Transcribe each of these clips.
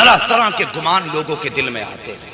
طرح طرح کے گمان لوگوں کے دل میں آتے ہیں،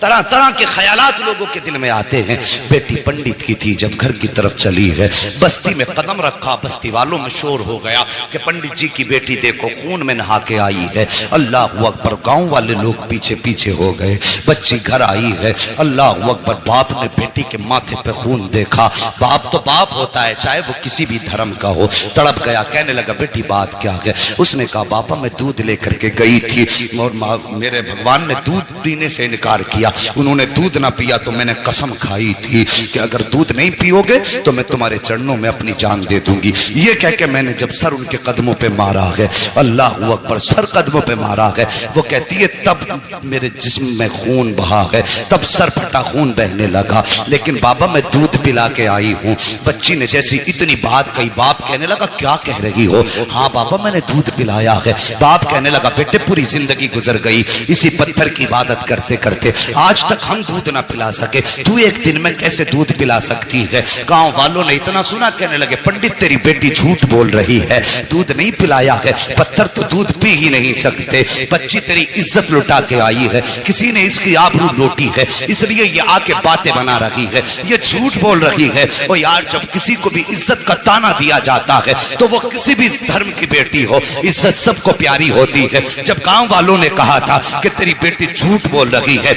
طرح طرح کے خیالات لوگوں کے دل میں آتے ہیں۔ بیٹی پنڈت کی تھی، جب گھر کی طرف چلی ہے، بستی میں قدم رکھا، بستی والوں میں شور ہو گیا کہ پنڈت جی کی بیٹی دیکھو خون میں نہا کے آئی ہے۔ اللہ اکبر، گاؤں والے لوگ پیچھے پیچھے ہو گئے۔ بچی گھر آئی ہے، اللہ اکبر، باپ نے بیٹی کے ماتھے پہ خون دیکھا۔ باپ تو باپ ہوتا ہے، چاہے وہ کسی بھی دھرم کا ہو۔ تڑپ گیا، کہنے لگا بیٹی بات کیا ہے؟ اس نے کہا بابا میں دودھ لے کر کے گئی تھی اور میرے بھگوان نے دودھ پینے سے انکار کیا، انہوں نے دودھ نہ پیا تو میں نے قسم کھائی تھی کہ اگر دودھ نہیں پیو گے تو میں تمہارے چرنوں میں اپنی جان دے دوں گی۔ یہ کہہ کے میں نے جب سر ان کے قدموں پہ مارا ہے، اللہ اکبر، سر قدموں پہ مارا ہے، وہ کہتی ہے تب میرے جسم میں خون بہا ہے، تب سر پھٹا خون بہنے لگا، لیکن بابا میں دودھ پلا کے آئی ہوں۔ بچی نے جیسی اتنی بات کہی، باپ کہنے لگا کیا کہہ رہی ہو؟ ہاں بابا میں نے دودھ پلایا ہے۔ باپ کہنے لگا بیٹے پوری زندگی گزر گئی اسی پتھر کی عبادت کرتے کرتے، آج تک ہم دودھ نہ پلا سکے، تو ایک دن میں کیسے دودھ پلا سکتی ہے؟ گاؤں والوں نے اتنا سنا، کہنے لگے پنڈت تیری بیٹی جھوٹ بول رہی ہے، دودھ نہیں پلایا ہے، پتھر تو دودھ پی ہی نہیں سکتے، بچی تیری عزت لٹا کے آئی ہے، کسی نے اس کی آبرو لوٹی ہے، اس لیے یہ آ کے باتیں بنا رہی ہے، یہ جھوٹ بول رہی ہے۔ اور یار جب کسی کو بھی عزت کا تانا دیا جاتا ہے تو وہ کسی بھی دھرم کی بیٹی ہو، عزت سب کو پیاری ہوتی ہے۔ جب گاؤں والوں نے کہا تھا کہ تیری بیٹی جھوٹ بول رہی ہے،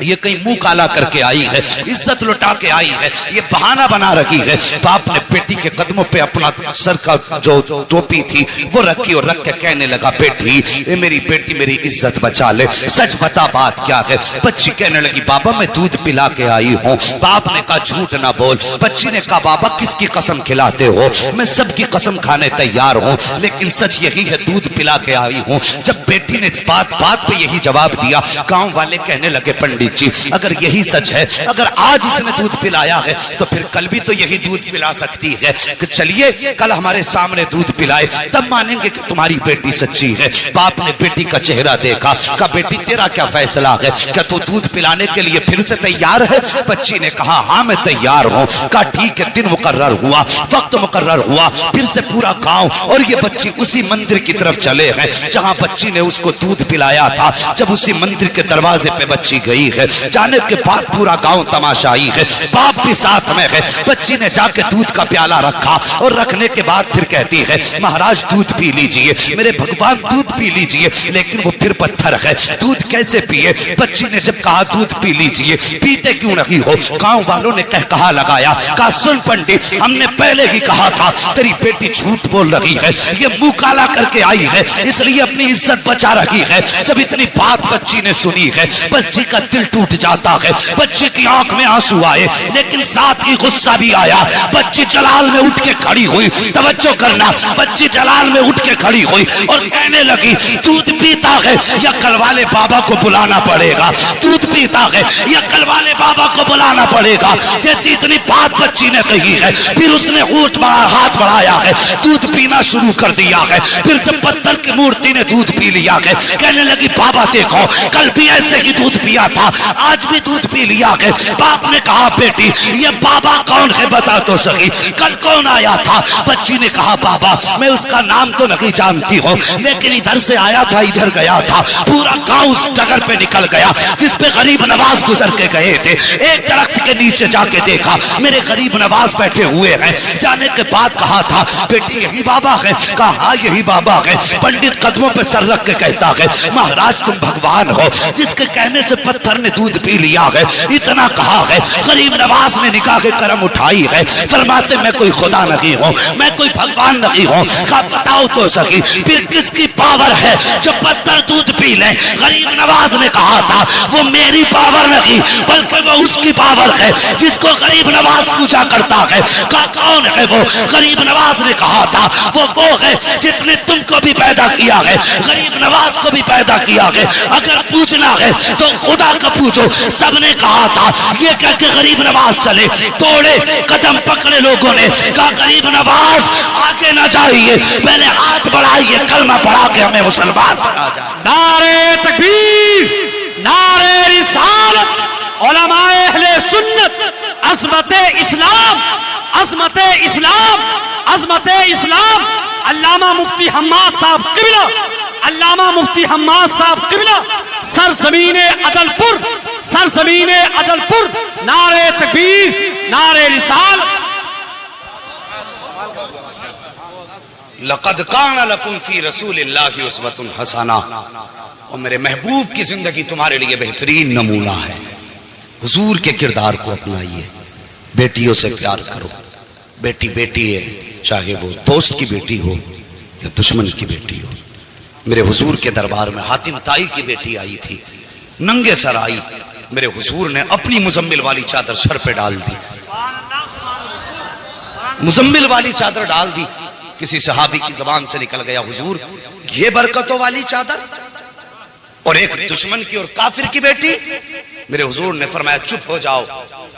یہ کہیں منہ کالا کر کے آئی ہے، عزت لٹا کے آئی ہے، یہ بہانہ بنا رہی ہے، باپ نے بیٹی کے قدموں پہ اپنا سر کا جو ٹوپی تھی وہ رکھی اور رکھ کے کہنے لگا بیٹی اے میری بیٹی میری عزت بچا لے، سچ بتا بات کیا ہے؟ بچی کہنے لگی بابا میں دودھ پلا کے آئی ہوں۔ باپ نے کہا جھوٹ نہ بول۔ بچی نے کہا بابا کس کی قسم کھلاتے ہو؟ میں سب کی قسم کھانے تیار ہوں، لیکن سچ یہی ہے دودھ پلا کے آئی ہوں۔ جب بیٹی نے بات پہ یہی جواب دیا، گاؤں والے کہنے لگے پنڈت جی اگر یہی سچ ہے، اگر آج اس نے دودھ پلایا ہے تو پھر کل بھی تو یہی دودھ پلا سکتی ہے، کہ چلیے کل ہمارے سامنے دودھ پلائے تب مانیں گے کہ تمہاری بیٹی سچی ہے۔ باپ نے بیٹی کا چہرہ دیکھا، کہا بیٹی تیرا کیا فیصلہ ہے؟ کیا تو دودھ پلانے کے لیے پھر سے تیار ہے؟ بچی نے کہا ہاں میں تیار ہوں۔ کہا ٹھیک ہے، دن مقرر ہوا، وقت مقرر ہوا، پھر سے پورا گاؤں اور یہ بچی اسی مندر کی طرف چلے ہیں جہاں بچی نے اس کو دودھ پلایا تھا۔ جب اسی مندر کے دروازے پہ بچی گئی ہے، جانے کے بعد پورا گاؤں تماشائی ہے، باپ بھی ساتھ میں ہے۔ بچی نے جا کے دودھ کا پیالہ رکھا اور رکھنے کے بعد پھر کہتی ہے مہاراج دودھ پی لیجئے، میرے بھگوان دودھ پی لیجئے، لیکن وہ پھر پتھر ہے، دودھ کیسے پیے؟ بچی نے جب کہا دودھ پی لیجئے، پیتے کیوں نہیں ہو؟ گاؤں والوں نے کہا لگایا، کہا سن پنڈت ہم نے پہلے ہی کہا تھا تیری بیٹی جھوٹ بول رہی ہے، یہ منہ کالا کر کے آئی ہے اس لیے اپنی عزت بچا رہی ہے۔ جب اتنی بات بچی نے سنی ہے، بچی کا دل ٹوٹ جاتا ہے، بچی کی آنکھ میں آنسو آئے لیکن ساتھ ہی غصہ بھی آیا۔ بچی جلال میں اٹھ کے کھڑی ہوئی، توجہ کرنا، بچی جلال میں اٹھ کے کھڑی ہوئی اور کہنے لگی دودھ پیتا ہے یا کل والے بابا کو بلانا پڑے گا، دودھ پیتا ہے یا کل والے بابا کو بلانا پڑے گا۔ جیسی اتنی بات بچی نے کہی ہے، پھر اس نے ہاتھ بڑھایا ہے، دودھ پینا شروع کر دیا ہے۔ پھر جب پتھر کی مورتی نے دودھ پی لیا ہے، کہنے لگی بابا دیکھو کل بھی ایسے ہی دودھ پیا تھا، آج بھی دودھ پی لیا ہے۔ باپ نے کہا بیٹی یہ بابا کون ہے بتا تو سکی، کل کون آیا تھا؟ بچی نے کہا بابا میں اس کا نام تو نہیں جانتی ہوں، لیکن ادھر سے آیا تھا ادھر گیا تھا، پورا گاؤں اس ڈگر پہ نکل گیا جس پہ غریب نواز گزر کے گئے تھے۔ ایک درخت کے نیچے جا کے دیکھا میرے غریب نواز بیٹھے ہوئے ہیں۔ جانے کے بعد کہا تھا بیٹی یہی بابا ہے؟ کہا ہاں یہی بابا ہے۔ پنڈت قدموں پہ سر رکھ کے کہتا ہے مہاراج تم بھگوان ہو، جس کے کہنے سے پتھر نے دودھ پی لیا ہے، اتنا کہا ہے۔ غریب نواز نے نکاح کے کرم اٹھائی ہے، فرماتے میں کوئی خدا نہیں ہوں، میں کوئی بھگوان نہیں ہوں۔ کہا بتاؤ تو سکی پھر کس کی پاور ہے جو پتھر دودھ پی لے؟ غریب نواز نے کہا تھا وہ میری پاور نہیں بلکہ وہ اس کی پاور ہے جس کو غریب نواز پوجا کرتا ہے۔ کہا کون ہے وہ؟ غریب نواز نے کہا تھا وہ ہے جس نے تم کو بھی پیدا کیا ہے، غریب نواز کو بھی پیدا کیا ہے، اگر پوچھنا ہے تو خدا کا پوچھو۔ سب نے کہا تھا، یہ کہہ کے غریب نواز چلے، توڑے قدم پکڑے لوگوں نے، کہا غریب نواز آگے نہ جائیے، پہلے ہاتھ بڑھائیے، کلمہ پڑھا کے ہمیں مسلمان بنا جائے۔ نعرہ تکبیر، نعرہ رسالت، علماء اہل سنت، عظمت اسلام، عظمت اسلام، عظمت اسلام۔ علامہ مفتی حماد صاحب قبلہ علامہ مفتی حماد صاحب قبلہ سرزمین عدل پور نعرہ تکبیر نعرہ رسال. لقد کان لکم فی رسول اللہ اسوۃ حسنہ، اور میرے محبوب کی زندگی تمہارے لیے بہترین نمونہ ہے. حضور کے کردار کو اپنائیے. بیٹیوں سے پیار کرو. بیٹی بیٹی ہے، چاہے وہ دوست کی بیٹی ہو یا دشمن کی بیٹی ہو. میرے حضور کے دربار میں حاتم طائی کی بیٹی آئی تھی، ننگے سر آئی. میرے حضور نے اپنی مزمل والی چادر سر پہ ڈال دی. مزمل والی چادر ڈال دی. کسی صحابی کی زبان سے نکل گیا، حضور یہ برکتوں والی چادر، اور ایک دشمن کی اور کافر کی بیٹی. میرے حضور نے فرمایا چپ ہو جاؤ.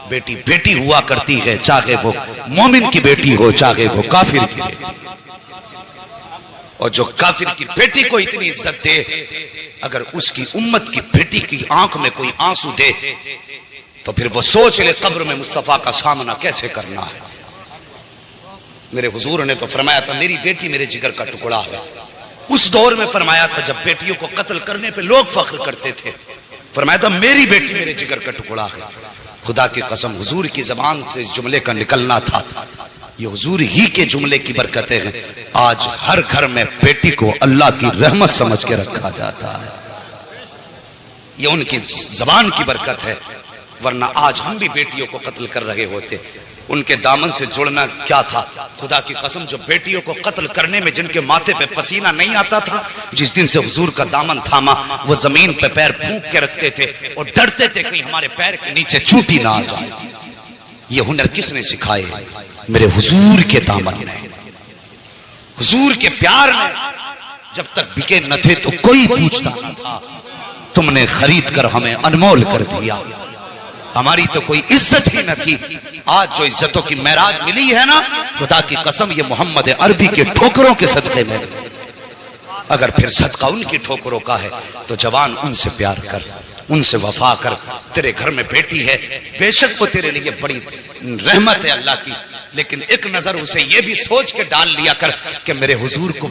بیٹی بیٹی ہوا کرتی ہے، چاہے وہ مومن کی بیٹی ہو چاہے وہ کافر کی بیٹی. اور جو کافر کی بیٹی کو اتنی عزت دے، اگر اس کی امت کی بیٹی کی آنکھ میں کوئی آنسو دے تو پھر وہ سوچ لے قبر میں مصطفیٰ کا سامنا کیسے کرنا ہے. میرے حضور نے تو فرمایا تھا میری بیٹی میرے جگر کا ٹکڑا ہے. اس دور میں فرمایا تھا جب بیٹیوں کو قتل کرنے پہ لوگ فخر کرتے تھے، فرمایا تھا میری بیٹی میرے جگر کا ٹکڑا ہے. خدا کی قسم حضور کی زبان سے اس جملے کا نکلنا تھا. یہ حضور ہی کے جملے کی برکتیں ہیں. آج ہر گھر میں بیٹی کو اللہ کی رحمت سمجھ کے رکھا جاتا ہے. یہ ان کی زبان کی برکت ہے، ورنہ آج ہم بھی بیٹیوں کو قتل کر رہے ہوتے. ان کے دامن سے جڑنا کیا تھا. خدا کی قسم جو بیٹیوں کو قتل کرنے میں جن کے ماتھے پہ پسینہ نہیں آتا تھا، جس دن سے حضور کا دامن تھاما وہ زمین پہ پیر پھونک کے رکھتے تھے اور ڈرتے تھے کہیں ہمارے پیر کے نیچے چوٹی نہ آ جائے. یہ ہنر کس نے سکھائے؟ میرے حضور کے دامن نے، حضور کے پیار نے. جب تک بکے نہ تھے تو کوئی پوچھتا نہ تھا، تم نے خرید کر ہمیں انمول کر دیا. ہماری تو کوئی عزت ہی نہ تھی. آج جو عزتوں کی معراج ملی ہے نا، خدا کی قسم یہ محمد عربی کے ٹھوکروں کے صدقے میں. اگر پھر صدقہ ان کی ٹھوکروں کا ہے تو جوان ان سے پیار کر، ان سے وفا کر. تیرے گھر میں بیٹی ہے، بے شک وہ تیرے لیے بڑی رحمت ہے اللہ کی، لیکن ایک نظر اسے یہ بھی سوچ کے ڈال لیا کر کہ میرے حضور کو